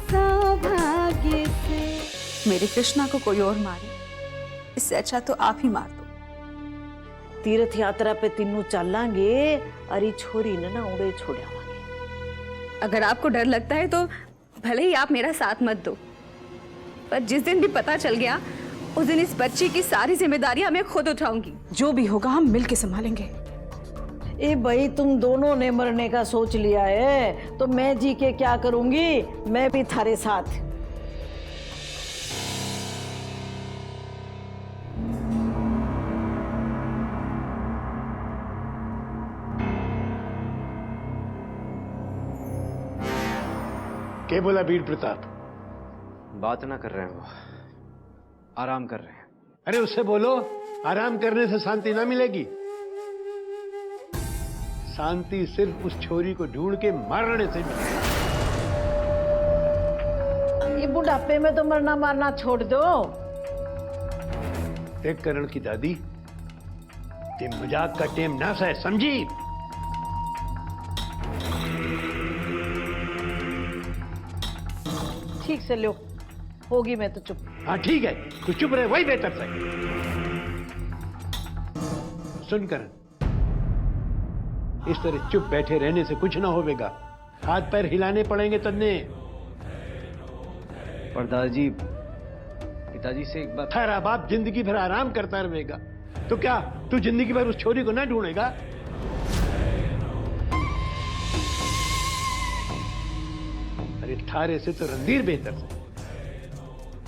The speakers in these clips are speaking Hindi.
सौभाग्य से। मेरे कृष्णा को कोई और मारे, इससे अच्छा तो आप ही मार दो। तीर्थ यात्रा पे तीनों चलांगे, अरे छोरी ने ना उड़े छोड़ावांगे। अगर आपको डर लगता है तो भले ही आप मेरा साथ मत दो, पर जिस दिन भी पता चल गया उस दिन इस बच्ची की सारी जिम्मेदारियां मैं खुद उठाऊंगी। जो भी होगा हम मिल के संभालेंगे। ए भाई, तुम दोनों ने मरने का सोच लिया है तो मैं जी के क्या करूंगी, मैं भी थारे साथ। क्या बोला वीर प्रताप? बात ना कर रहे हैं वो, आराम कर रहे हैं। अरे उससे बोलो आराम करने से शांति ना मिलेगी। शांति सिर्फ उस छोरी को ढूंढ के मारने से मिलेगी। ये बुढ़ापे में तो मरना मारना छोड़ दो। देख करण की दादी, ये मजाक का टेम ना है, समझी? ठीक से लो, होगी मैं तो चुप। हाँ ठीक है, तू चुप रहे वही बेहतर है। सुन करण, इस तरह चुप बैठे रहने से कुछ ना होगा, हाथ पैर हिलाने पड़ेंगे तन्ने। पर दादाजी, पिताजी से एक बार। थारा बाप जिंदगी भर आराम करता रहेगा तो क्या तू जिंदगी भर उस छोरी को ना ढूंढेगा? अरे थारे से तो रणधीर बेहतर है।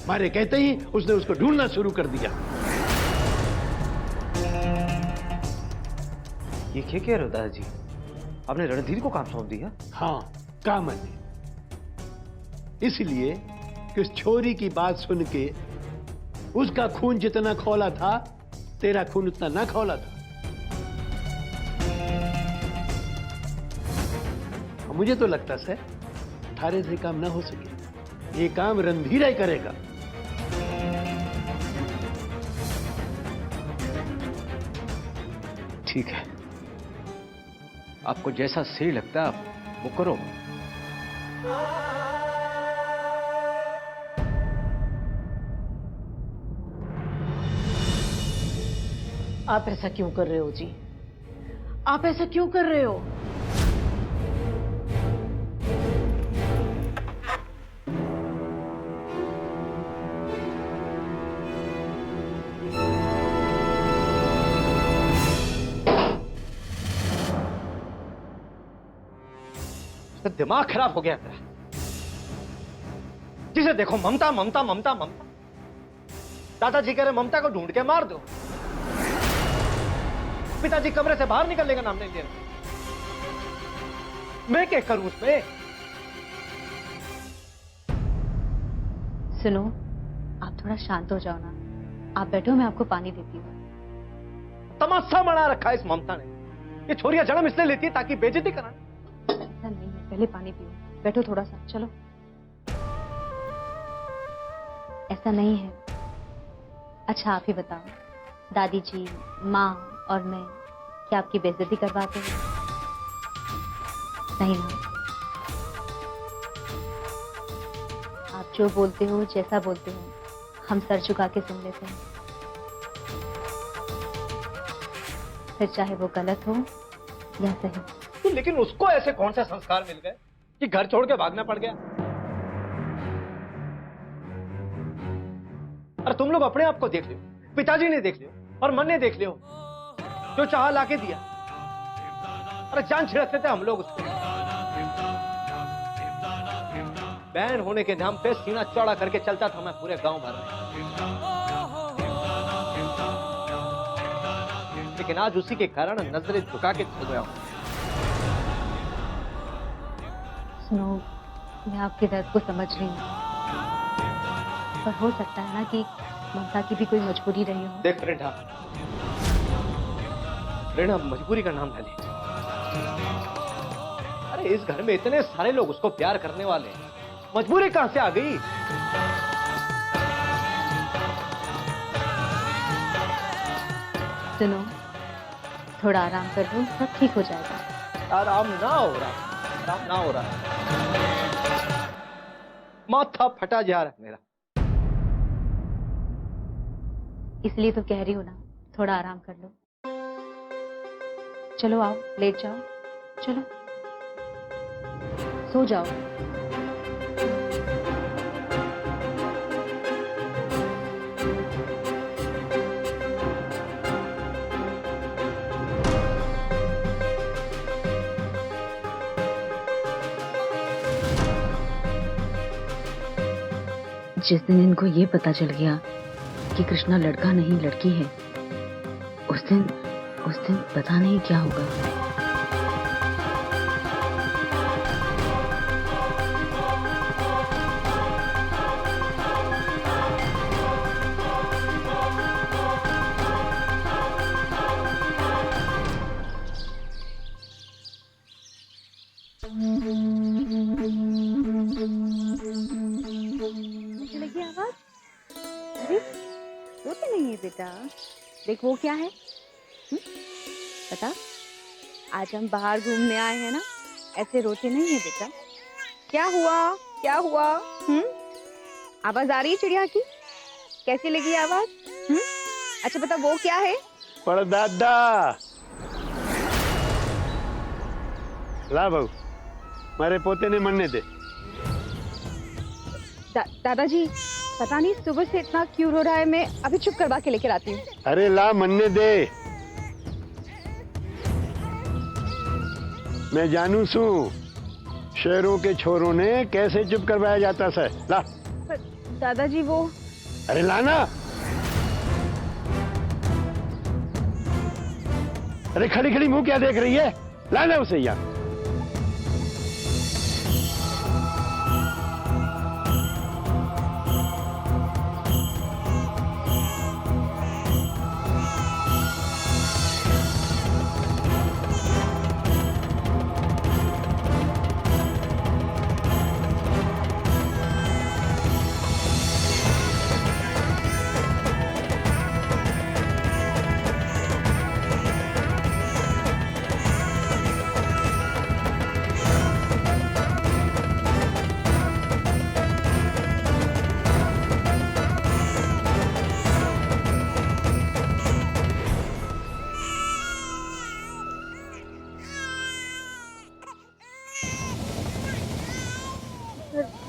मारे कहते ही उसने उसको ढूंढना शुरू कर दिया। ये क्या कह रहे हो दादाजी? आपने रणधीर को काम सौंप दिया? हाँ, काम है। इसलिए कि उस छोरी की बात सुन के उसका खून जितना खौला था, तेरा खून उतना ना खौला था। मुझे तो लगता है थारे से काम ना हो सके, ये काम रणधीर ही करेगा। ठीक है, आपको जैसा सही लगता है आप वो करो। आप ऐसा क्यों कर रहे हो जी? आप ऐसा क्यों कर रहे हो? दिमाग खराब हो गया तेरा। जिसे देखो ममता ममता ममता ममता। दादाजी कह रहे ममता को ढूंढ के मार दो। पिताजी कमरे से बाहर निकलने का नाम नहीं ले रहे। मैं क्या करूं उसमें? सुनो, आप थोड़ा शांत हो जाओ ना। आप बैठो, मैं आपको पानी देती हूँ। तमाशा बना रखा है इस ममता ने। ये छोरियां जन्म इसलिए लेती है ताकि बेइज्जती कराए। ऐसा नहीं है, पहले पानी पियो। बैठो थोड़ा सा, चलो। ऐसा नहीं है। अच्छा आप ही बताओ, दादी जी, माँ और मैं क्या आपकी बेइज्जती करवाते हैं? नहीं ना? आप जो बोलते हो, जैसा बोलते हो, हम सर झुका के सुन लेते हैं। फिर चाहे वो गलत हो या सही। लेकिन उसको ऐसे कौन से संस्कार मिल गए कि घर छोड़ के भागना पड़ गया? अरे तुम लोग अपने आप को देख लो, पिताजी ने देख लियो और मन ने देख लियो, जो चाहा लाके दिया। अरे जान छिड़कते थे हम लोग उसको। बहन होने के नाम पे सीना चौड़ा करके चलता था मैं पूरे गांव भर में। लेकिन आज उसी के कारण नजरें झुका के चल गया हूं। सुनो, मैं आपके दर्द को समझ रही हूँ, पर हो सकता है ना कि ममता की भी कोई मजबूरी रही हो। देख रेणा, रेणा मजबूरी का नाम ले। अरे इस घर में इतने सारे लोग उसको प्यार करने वाले हैं, मजबूरी कहां से आ गई? सुनो, थोड़ा आराम कर लो, सब ठीक हो जाएगा। आराम ना हो रहा, आराम ना हो रहा। माथा फटा जा रहा है मेरा। इसलिए तो कह रही हूँ ना, थोड़ा आराम कर लो। चलो आओ, लेट जाओ, चलो सो जाओ। जिस दिन इनको ये पता चल गया कि कृष्णा लड़का नहीं लड़की है, उस दिन पता नहीं क्या होगा। लगी आवाज? अरे वो तो नहीं है बेटा, देख वो क्या है। पता, आज हम बाहर घूमने आए हैं ना, ऐसे रोते नहीं है बेटा। क्या हुआ, क्या हुआ? आवाज आ रही है चिड़िया की? कैसी लगी आवाज? अच्छा बता वो क्या है? परदादा ला बहू, मारे पोते ने मरने दे। दादाजी पता नहीं सुबह से इतना क्यों रो रहा है, मैं अभी चुप करवा के लेकर आती हूँ। अरे ला मरने दे, मैं जानू सू शेरों के छोरों ने कैसे चुप करवाया जाता है। ला। पर दादाजी वो, अरे लाना। अरे खड़ी खड़ी मुंह क्या देख रही है, लाना उसे यहाँ।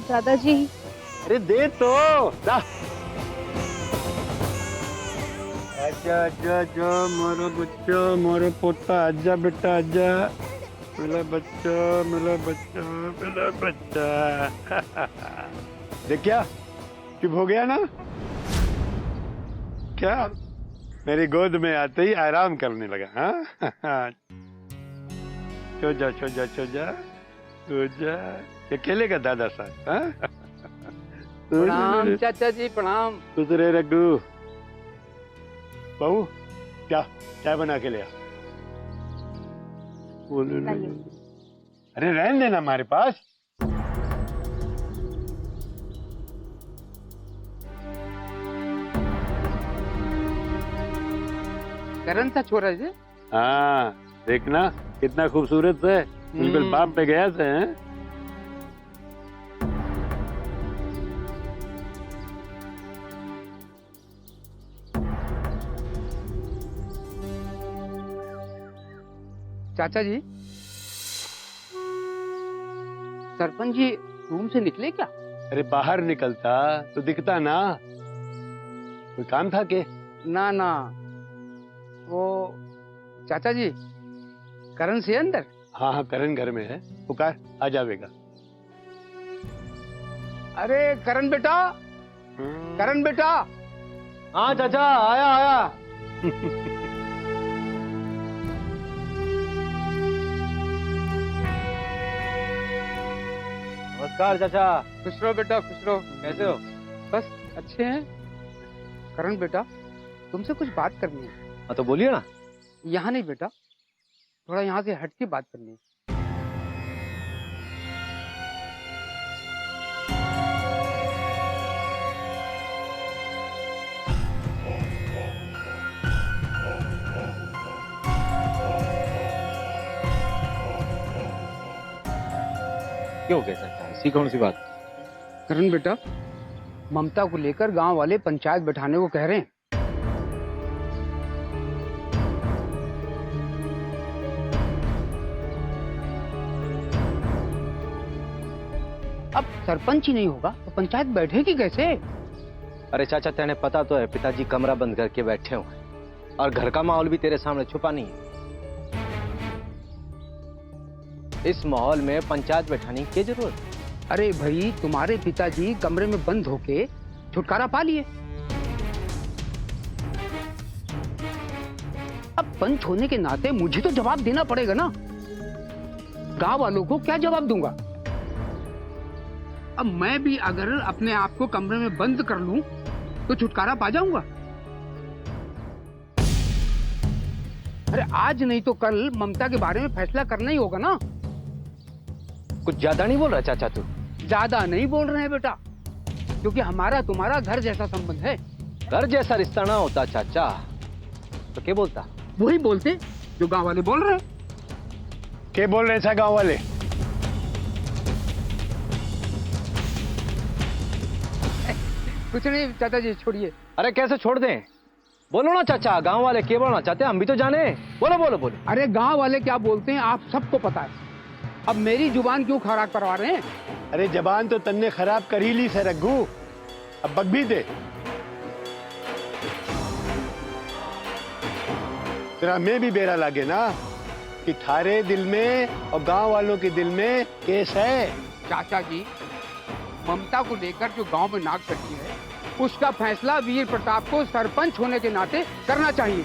दादाजी अरे दे तो ला। आजा आजा आजा मोरा बच्चा, मोरा पोता, आजा बेटा आजा, मेरा बच्चा, मेरा बच्चा, मेरा बच्चा। देख क्या चुप हो गया ना? क्या मेरी गोद में आते ही आराम करने लगा? हाँ सो जा सो जा सो जा सो जा। ये खेलेगा दादा साहब? हाँ प्रणाम चाचा जी, प्रणाम। दूसरे रघु बहू, क्या चाय बना के ले आ। अरे रहने देना हमारे पास। करण था छोरा जी। हाँ देखना कितना खूबसूरत है, बिल्कुल बाप पे गया से हैं। चाचा जी, सरपंच जी रूम से निकले क्या? अरे बाहर निकलता तो दिखता ना, कोई काम था के? ना ना, वो चाचा जी करण से अंदर। हाँ हाँ करण घर में है, पुकार आ जाएगा। अरे करण बेटा, करण बेटा। हाँ चाचा, आया आया। नमस्कार चाचा। खुश रहो बेटा, खुश रहो। कैसे हो? बस अच्छे हैं। करण बेटा, तुमसे कुछ बात करनी है। हाँ तो बोलिए ना। यहाँ नहीं बेटा, थोड़ा यहाँ से हट के बात करनी है। क्यों कैसा? ऐसी कौन सी बात? करण बेटा, ममता को लेकर गांव वाले पंचायत बैठाने को कह रहे हैं। अब सरपंच ही नहीं होगा तो पंचायत बैठेगी कैसे? अरे चाचा, तेने पता तो है पिताजी कमरा बंद करके बैठे हुए हैं और घर का माहौल भी तेरे सामने छुपा नहीं है। इस माहौल में पंचायत बैठाने की क्या जरूरत है? अरे भाई, तुम्हारे पिताजी कमरे में बंद होके छुटकारा पा लिए। अब पंच होने के नाते मुझे तो जवाब देना पड़ेगा ना। गांव वालों को क्या जवाब दूंगा? अब मैं भी अगर अपने आप को कमरे में बंद कर लूं तो छुटकारा पा जाऊंगा। अरे आज नहीं तो कल ममता के बारे में फैसला करना ही होगा ना। कुछ ज्यादा नहीं बोल रहा चाचा तू? ज्यादा नहीं बोल रहे हैं बेटा, क्योंकि हमारा तुम्हारा घर जैसा संबंध है। घर जैसा रिश्ता ना होता चाचा तो क्या बोलता? वही बोलते जो गांव वाले बोल रहे हैं। क्या बोल रहे थे गांव वाले? कुछ नहीं चाचा जी, छोड़िए। अरे कैसे छोड़ दें? बोलो ना चाचा, गांव वाले क्या बोलना चाहते हैं हम भी तो जाने। बोलो बोलो बोलो। अरे गांव वाले क्या बोलते हैं आप सबको पता है। अब मेरी जुबान क्यों खराब करवा रहे हैं? अरे जबान तो तन्ने खराब कर ही ली से रघु, अब बक भी दे। तेरा मैं भी बेरा लागे ना कि थारे दिल में और गांव वालों के दिल में केस है। चाचा जी, ममता को लेकर जो गांव में नाक कटी है उसका फैसला वीर प्रताप को सरपंच होने के नाते करना चाहिए।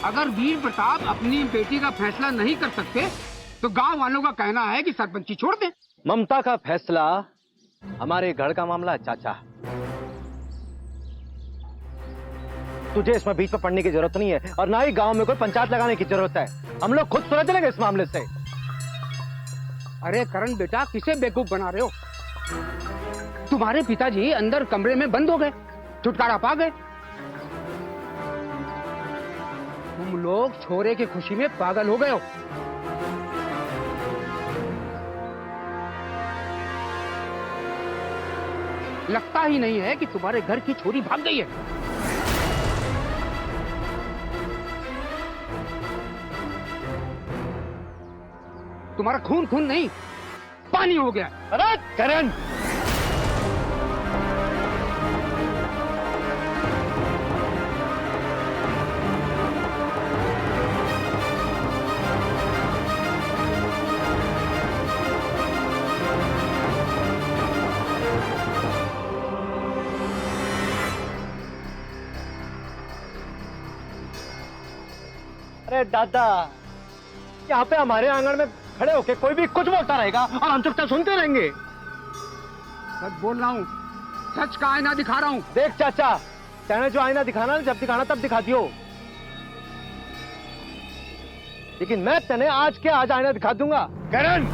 अगर वीर प्रताप अपनी बेटी का फैसला नहीं कर सकते तो गांव वालों का कहना है कि सरपंची छोड़ दें। ममता का फैसला हमारे घर का मामला है चाचा। तुझे इसमें बीच में पड़ने की जरूरत नहीं है और ना ही गांव में कोई पंचायत लगाने की जरूरत है। हम लोग खुद सुलझ लेंगे इस मामले से। अरे करण बेटा, किसे बेवकूफ बना रहे हो? तुम्हारे पिताजी अंदर कमरे में बंद हो गए, छुटकारा पा गए। तुम लोग छोरे की खुशी में पागल हो गए हो। लगता ही नहीं है कि तुम्हारे घर की छोरी भाग गई है। तुम्हारा खून खून नहीं, पानी हो गया। अरे करण, अरे दादा, यहाँ पे हमारे आंगन में खड़े होके कोई भी कुछ बोलता रहेगा और हम चुपचाप सुनते रहेंगे। सच बोल रहा हूँ, सच का आईना दिखा रहा हूँ। देख चाचा, तेने जो आईना दिखाना, जब दिखाना तब दिखा दियो, लेकिन मैं तेने आज के आज आईना दिखा दूंगा। करण,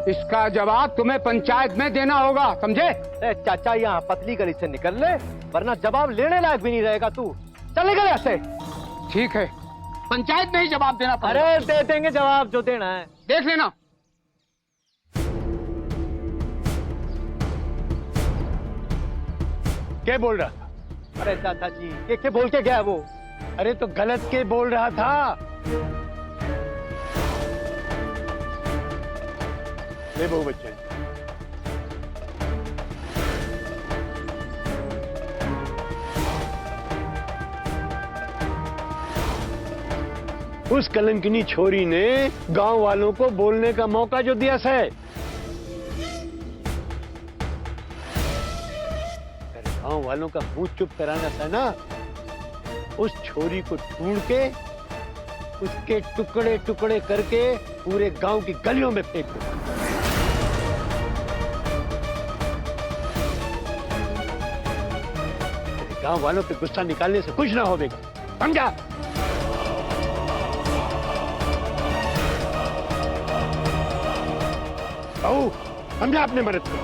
इसका जवाब तुम्हें पंचायत में देना होगा, समझे? अरे चाचा, यहाँ पतली गली से निकल ले वरना जवाब लेने लायक भी नहीं रहेगा तू। चल निकल यहाँ से। ठीक है, पंचायत में ही जवाब देना पड़ेगा। अरे दे देंगे जवाब जो देना है। देख लेना। क्या बोल रहा था? अरे चाचा जी, ये बोल के गया है वो? अरे तो गलत के बोल रहा था। ले बहु बच्चे, उस कलंकिनी छोरी ने गांव वालों को बोलने का मौका जो दिया है, गांव वालों का मुंह चुप कराना था ना, उस छोरी को ढूंढ के उसके टुकड़े टुकड़े करके पूरे गांव की गलियों में फेंक दो। गांव वालों पे गुस्सा निकालने से कुछ ना होगा, समझा? बहू, समझा अपने मर्द को?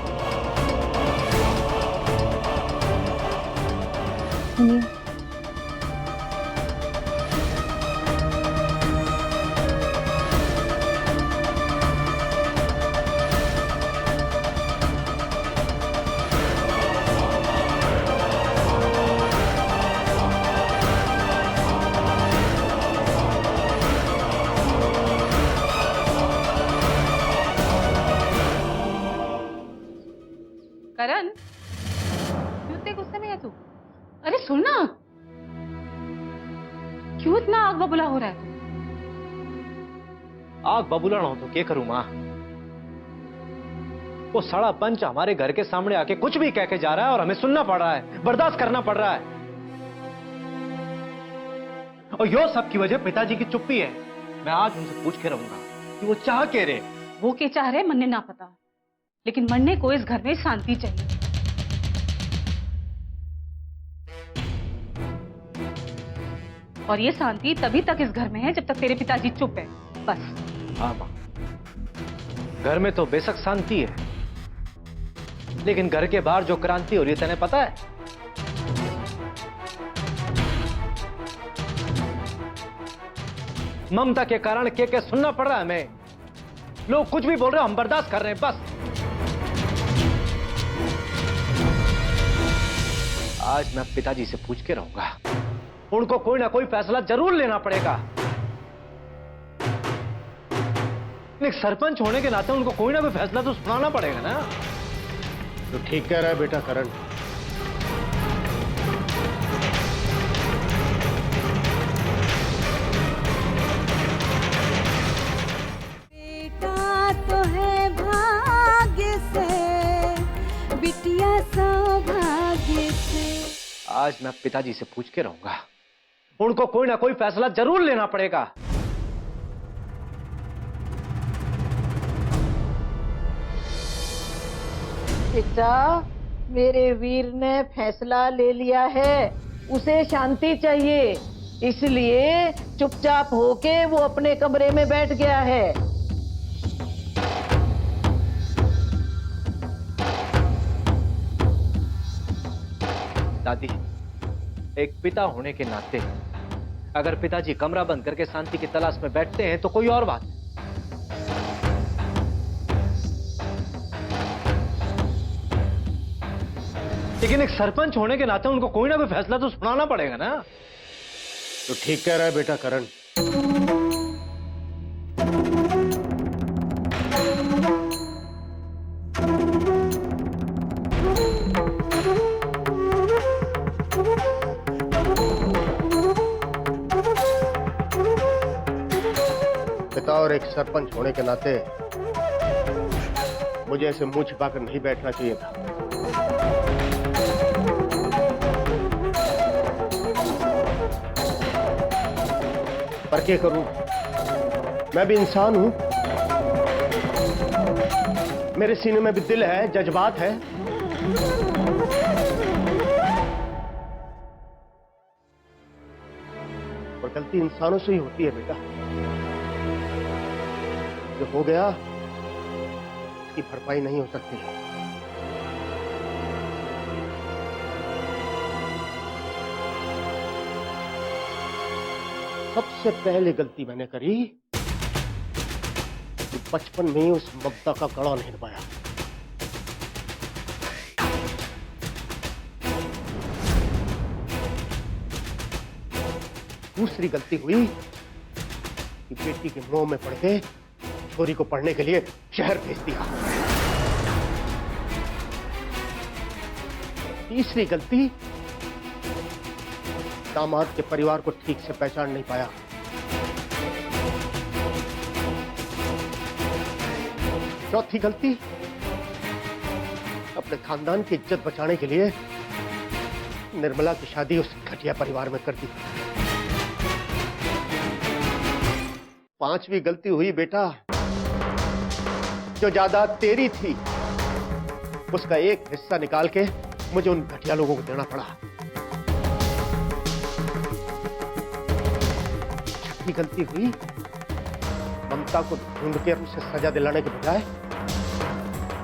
करण, क्यों इतने गुस्से में है तू? अरे सुन ना, क्यों इतना आग बबूला हो रहा है? आग बबूला ना हो तो क्या करूं मां? वो सड़ा पंच हमारे घर के सामने आके कुछ भी कह के जा रहा है और हमें सुनना पड़ रहा है, बर्दाश्त करना पड़ रहा है। और यो सब की वजह पिताजी की चुप्पी है। मैं आज उनसे पूछ के रहूंगा कि वो चाह के रहे। वो क्या चाह रहे मन्ने ना पता, लेकिन मन्ने को इस घर में शांति चाहिए। और ये शांति तभी तक इस घर में है जब तक तेरे पिताजी चुप है, बस। हाँ मां, घर में तो बेशक शांति है, लेकिन घर के बाहर जो क्रांति हो रही है तेने पता है? ममता के कारण क्या सुनना पड़ रहा है हमें। लोग कुछ भी बोल रहे हैं, हम बर्दाश्त कर रहे हैं, बस। आज मैं पिताजी से पूछ के रहूंगा, उनको कोई ना कोई फैसला जरूर लेना पड़ेगा। एक सरपंच होने के नाते उनको कोई ना कोई फैसला तो सुनाना पड़ेगा ना। तो ठीक कह रहा है बेटा करण। बेटा तो है भाग्य से, बिटिया सौभाग्य से। आज मैं पिताजी से पूछ के रहूंगा, उनको कोई ना कोई फैसला जरूर लेना पड़ेगा। बेटा, मेरे वीर ने फैसला ले लिया है, उसे शांति चाहिए, इसलिए चुपचाप होके वो अपने कमरे में बैठ गया है। दादी, एक पिता होने के नाते अगर पिताजी कमरा बंद करके शांति की तलाश में बैठते हैं तो कोई और बात है। लेकिन एक सरपंच होने के नाते उनको कोई ना कोई फैसला तो सुनाना पड़ेगा ना। तो ठीक कह रहा है बेटा करण। पिता और एक सरपंच होने के नाते मुझे ऐसे मुंह छिपाकर नहीं बैठना चाहिए था। पर क्या करूं, मैं भी इंसान हूं, मेरे सीने में भी दिल है, जज्बात है। और गलती इंसानों से ही होती है बेटा। जो हो गया उसकी भरपाई नहीं हो सकती। सबसे पहले गलती मैंने करी कि बचपन में ही उस ममता का कड़ा नहीं दबाया। दूसरी गलती हुई कि बेटी के मोह में पड़ के छोरी को पढ़ने के लिए शहर भेज दिया। तीसरी गलती, दामाद के परिवार को ठीक से पहचान नहीं पाया। चौथी गलती, अपने खानदान की इज्जत बचाने के लिए निर्मला की शादी उस घटिया परिवार में कर दी। पांचवी गलती हुई बेटा, जो जायदाद तेरी थी उसका एक हिस्सा निकाल के मुझे उन घटिया लोगों को देना पड़ा। छठी गलती हुई, ममता को ढूंढ के उसे सजा दिलाने के बजाय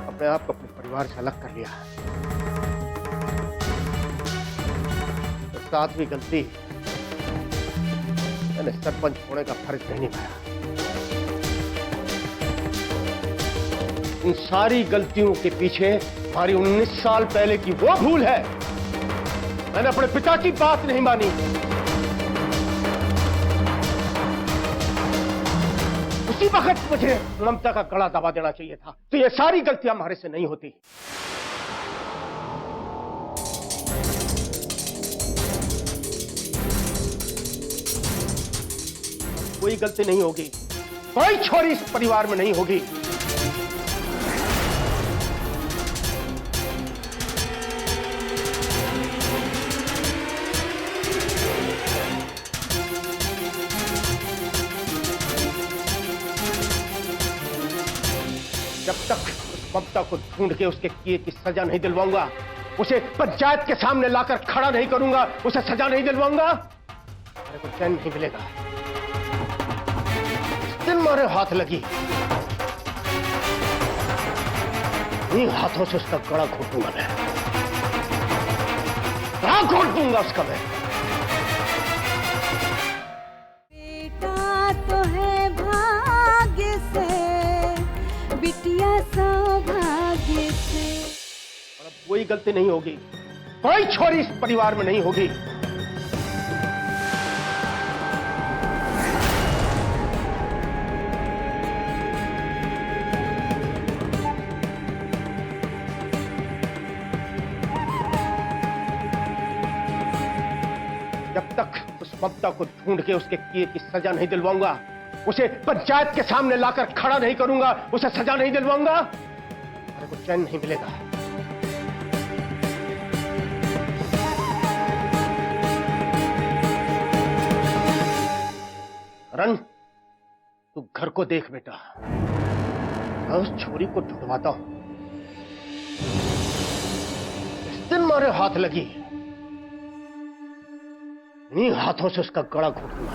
अपने आप को अपने परिवार से अलग कर लिया। तो सातवीं गलती, मैंने सरपंच होने का फर्ज नहीं निभाया। इन सारी गलतियों के पीछे हमारी 19 साल पहले की वो भूल है, मैंने अपने पिता की बात नहीं मानी। उसी वक्त मुझे ममता का कड़ा दबा देना चाहिए था, तो ये सारी गलतियां हमारे से नहीं होती। कोई गलती नहीं होगी, कोई छोरी इस परिवार में नहीं होगी। जब तक उस ममता को ढूंढ के उसके किए की सजा नहीं दिलवाऊंगा, उसे पंचायत के सामने लाकर खड़ा नहीं करूंगा, उसे सजा नहीं दिलवाऊंगा, मेरे को चैन नहीं मिलेगा। जिस दिन मारे हाथ लगी, इन हाथों से उसका गला घोटूंगा मैं, गला घोट दूंगा उसका मैं। बेटा तो है भाग्य से, बिटिया सौभाग्य से। और अब कोई गलती नहीं होगी, कोई छोरी इस परिवार में नहीं होगी। जब तक उस ममता को ढूंढ के उसके किए की सजा नहीं दिलवाऊंगा, उसे पंचायत के सामने लाकर खड़ा नहीं करूंगा, उसे सजा नहीं दिलवाऊंगा, मेरे को चैन नहीं मिलेगा। रन, तू घर को देख बेटा, मैं उस छोरी को ढूंढवाता हूं। इस दिन मारे हाथ लगी, इन्हीं हाथों से उसका गला घोटूंगा।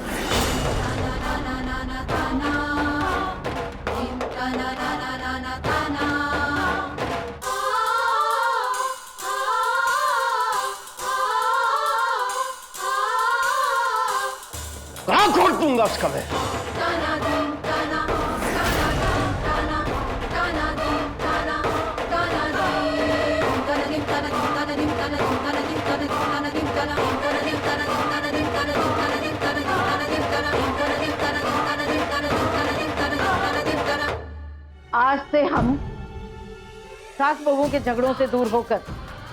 गला घोट दूंगा उसका मैं। आज से हम सास बहू के झगड़ों से दूर होकर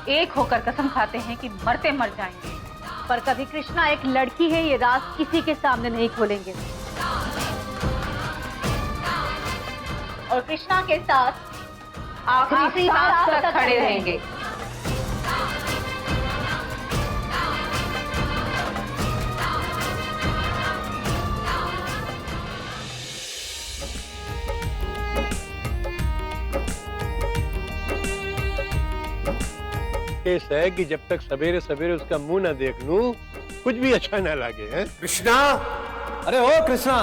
एक होकर कसम खाते हैं कि मरते मर जाएंगे, पर कभी कृष्णा एक लड़की है, ये राज किसी के सामने नहीं खोलेंगे। और कृष्णा के साथ आखिरी सांस तक खड़े रहेंगे। केस है कि जब तक सवेरे सवेरे उसका मुंह ना देख लूं, कुछ भी अच्छा ना लगे। हैं कृष्णा, अरे ओ कृष्णा,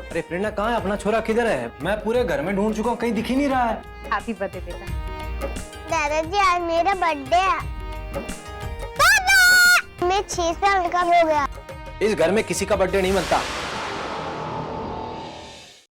अरे प्रेरणा कहाँ है? अपना छोरा किधर है? मैं पूरे घर में ढूंढ चुका हूँ, कहीं दिख ही नहीं रहा है। हैप्पी बर्थडे बेटा। दादाजी आज मेरा बर्थडे है। पापा! मैं 6 साल का हो गया। इस घर में किसी का बर्थडे नहीं मनता।